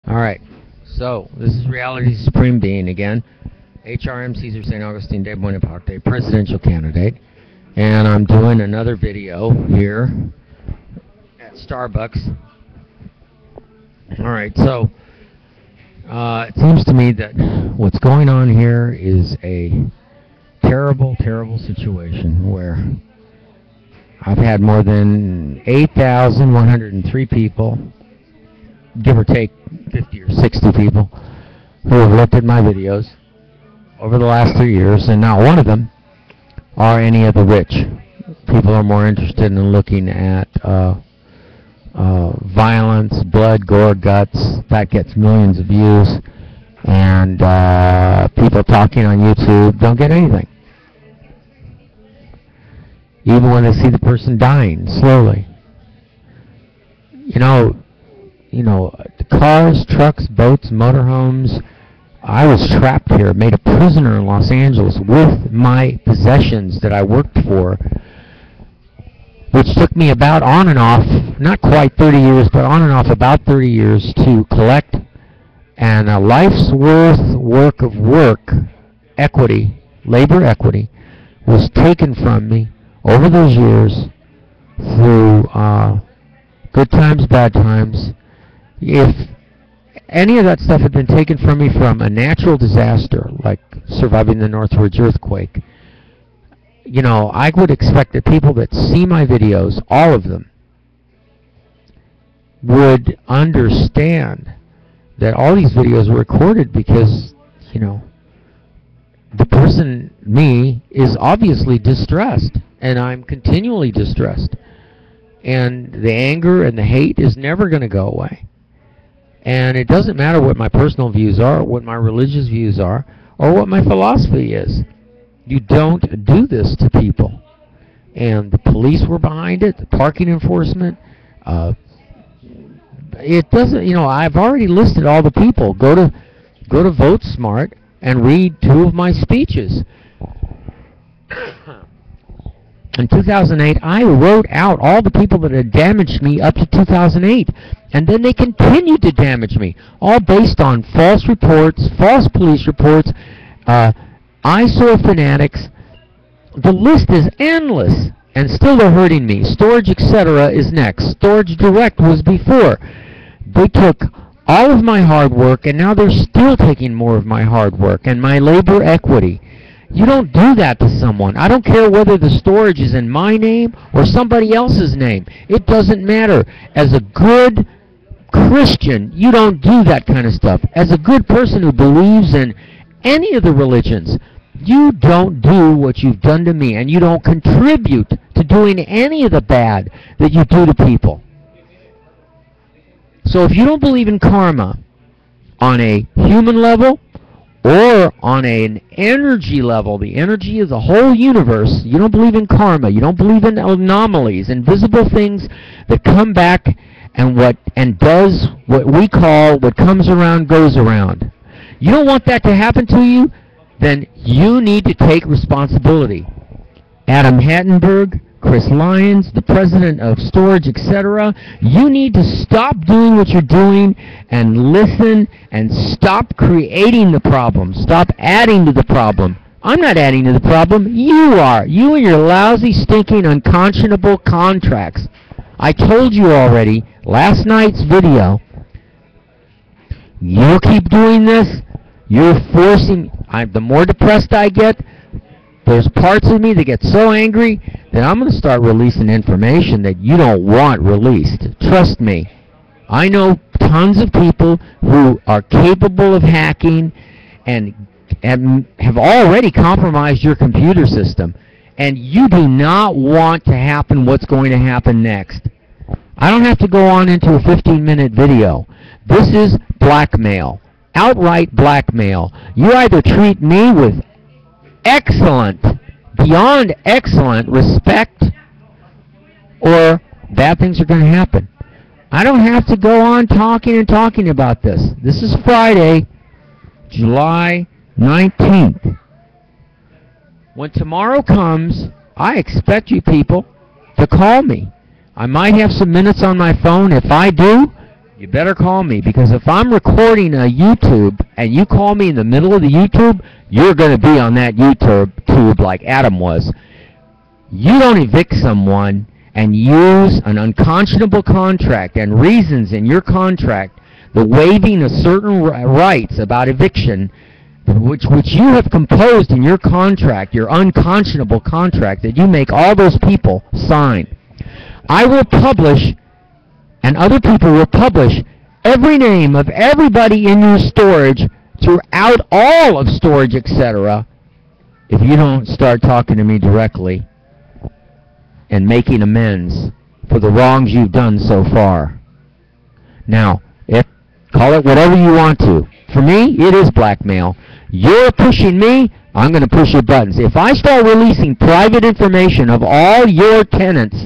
Alright, so this is Reality Supreme Being again. HRM Caesar St. Augustine de Bonaparte, presidential candidate. And I'm doing another video here at Starbucks. Alright, so it seems to me that what's going on here is a terrible, terrible situation where I've had more than 8,103 people, give or take 50 or 60 people, who have looked at my videos over the last 3 years, and not one of them are any of the rich. People are more interested in looking at violence, blood, gore, guts. That gets millions of views, and people talking on YouTube don't get anything. Even when they see the person dying slowly. You know, the cars, trucks, boats, motorhomes. I was trapped here, made a prisoner in Los Angeles with my possessions that I worked for, which took me about on and off, not quite 30 years, but on and off about 30 years to collect, and a life's work of work, equity, labor equity, was taken from me over those years through good times, bad times. If any of that stuff had been taken from me from a natural disaster, like surviving the Northridge earthquake, you know, I would expect that people that see my videos, all of them, would understand that all these videos were recorded because, you know, the person, me, is obviously distressed, and I'm continually distressed. And the anger and the hate is never going to go away. And it doesn't matter what my personal views are, what my religious views are, or what my philosophy is. You don't do this to people. And the police were behind it, the parking enforcement. It doesn't, you know, I've already listed all the people. Go to Vote Smart and read 2 of my speeches. In 2008, I wrote out all the people that had damaged me up to 2008. And then they continued to damage me, all based on false reports, false police reports, eyesore fanatics. The list is endless, and still they're hurting me. Storage, etc. is next. Storage Direct was before. They took all of my hard work, and now they're still taking more of my hard work and my labor equity. You don't do that to someone. I don't care whether the storage is in my name or somebody else's name. It doesn't matter. As a good Christian, you don't do that kind of stuff. As a good person who believes in any of the religions, you don't do what you've done to me, and you don't contribute to doing any of the bad that you do to people. So if you don't believe in karma on a human level, or on an energy level, the energy of the whole universe, you don't believe in karma, you don't believe in anomalies, invisible things that come back and does what we call what comes around goes around. You don't want that to happen to you, then you need to take responsibility. Adam Hattenberg, Chris Lyons, the president of Storage, etc. You need to stop doing what you're doing and listen and stop creating the problem. Stop adding to the problem. I'm not adding to the problem. You are. You and your lousy, stinking, unconscionable contracts. I told you already, last night's video, you keep doing this, you're forcing, the more depressed I get, there's parts of me that get so angry that I'm going to start releasing information that you don't want released. Trust me. I know tons of people who are capable of hacking and have already compromised your computer system. And you do not want to happen what's going to happen next. I don't have to go on into a 15-minute video. This is blackmail. Outright blackmail. You either treat me with excellent, beyond excellent respect, or bad things are going to happen. I don't have to go on talking and talking about this. This is Friday, July 19th. When tomorrow comes, I expect you people to call me. I might have some minutes on my phone. If I do, You better call me, because if I'm recording a YouTube and you call me in the middle of the YouTube, you're going to be on that YouTube like Adam was. You don't evict someone and use an unconscionable contract and reasons in your contract, the waiving of certain rights about eviction, which you have composed in your contract, your unconscionable contract that you make all those people sign. I will publish, and other people will publish, every name of everybody in your storage throughout all of storage, etc., if you don't start talking to me directly and making amends for the wrongs you've done so far. Now, call it whatever you want to. For me, it is blackmail. You're pushing me, I'm going to push your buttons. If I start releasing private information of all your tenants,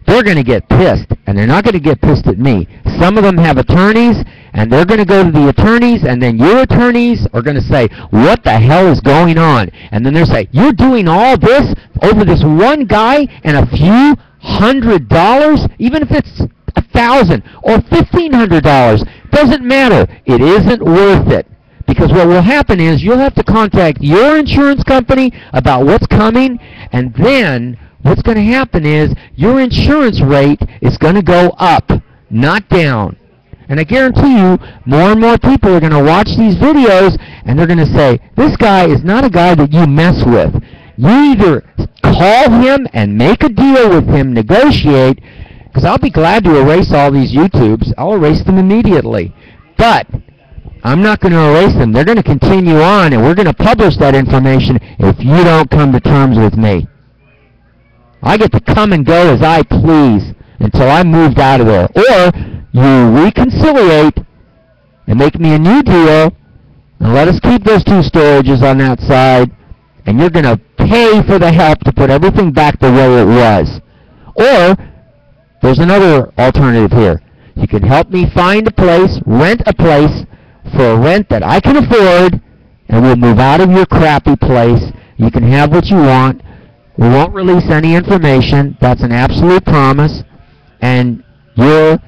they're going to get pissed, and they're not going to get pissed at me. Some of them have attorneys, and they're going to go to the attorneys, and then your attorneys are going to say, what the hell is going on? And then they'll say, you're doing all this over this one guy and a few $100, even if it's $1,000 or $1,500, doesn't matter. It isn't worth it. Because what will happen is you'll have to contact your insurance company about what's coming, and then what's going to happen is your insurance rate is going to go up, not down. And I guarantee you, more and more people are going to watch these videos, and they're going to say, this guy is not a guy that you mess with. You either call him and make a deal with him, negotiate, because I'll be glad to erase all these YouTubes. I'll erase them immediately. But I'm not going to erase them. They're going to continue on, and we're going to publish that information if you don't come to terms with me. I get to come and go as I please until I'm moved out of there. Or you reconciliate and make me a new deal and let us keep those two storages on that side, and you're going to pay for the help to put everything back the way it was. Or there's another alternative here. You can help me find a place, rent a place for a rent that I can afford, and we'll move out of your crappy place. You can have what you want. We won't release any information. That's an absolute promise. And your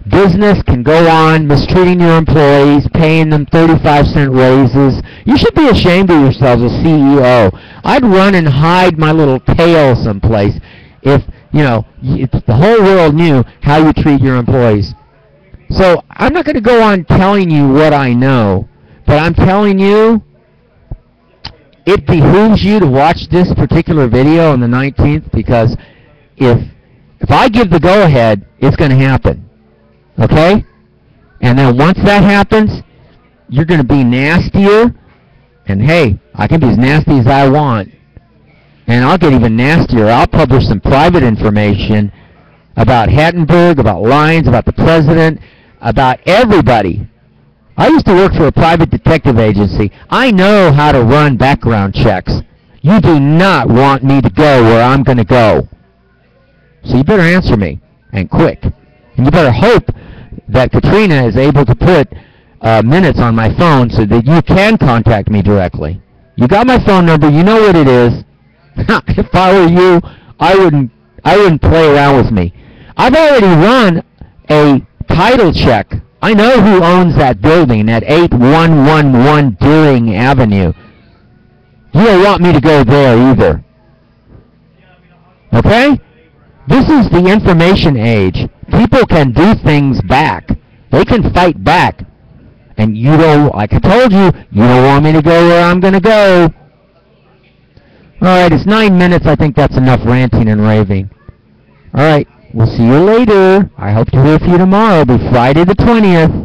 business can go on mistreating your employees, paying them 35-cent raises. You should be ashamed of yourselves as CEO. I'd run and hide my little tail someplace if, if the whole world knew how you treat your employees. So I'm not going to go on telling you what I know, but I'm telling you it behooves you to watch this particular video on the 19th, because if I give the go-ahead, it's going to happen. Okay? And then once that happens, you're going to be nastier, and hey, I can be as nasty as I want. And I'll get even nastier. I'll publish some private information about Hattenberg, about Lyons, about the president, about everybody. I used to work for a private detective agency. I know how to run background checks. You do not want me to go where I'm going to go. So you better answer me, and quick. And you better hope that Katrina is able to put minutes on my phone so that you can contact me directly. You got my phone number. You know what it is. If I were you, I wouldn't play around with me. I've already run a title check. I know who owns that building at 8111 Deering Avenue. You don't want me to go there either. Okay? This is the information age. People can do things back. They can fight back. And you don't, like I told you, you don't want me to go where I'm going to go. Alright, it's 9 minutes. I think that's enough ranting and raving. Alright, we'll see you later. I hope to hear from you tomorrow. It'll be Friday the 20th.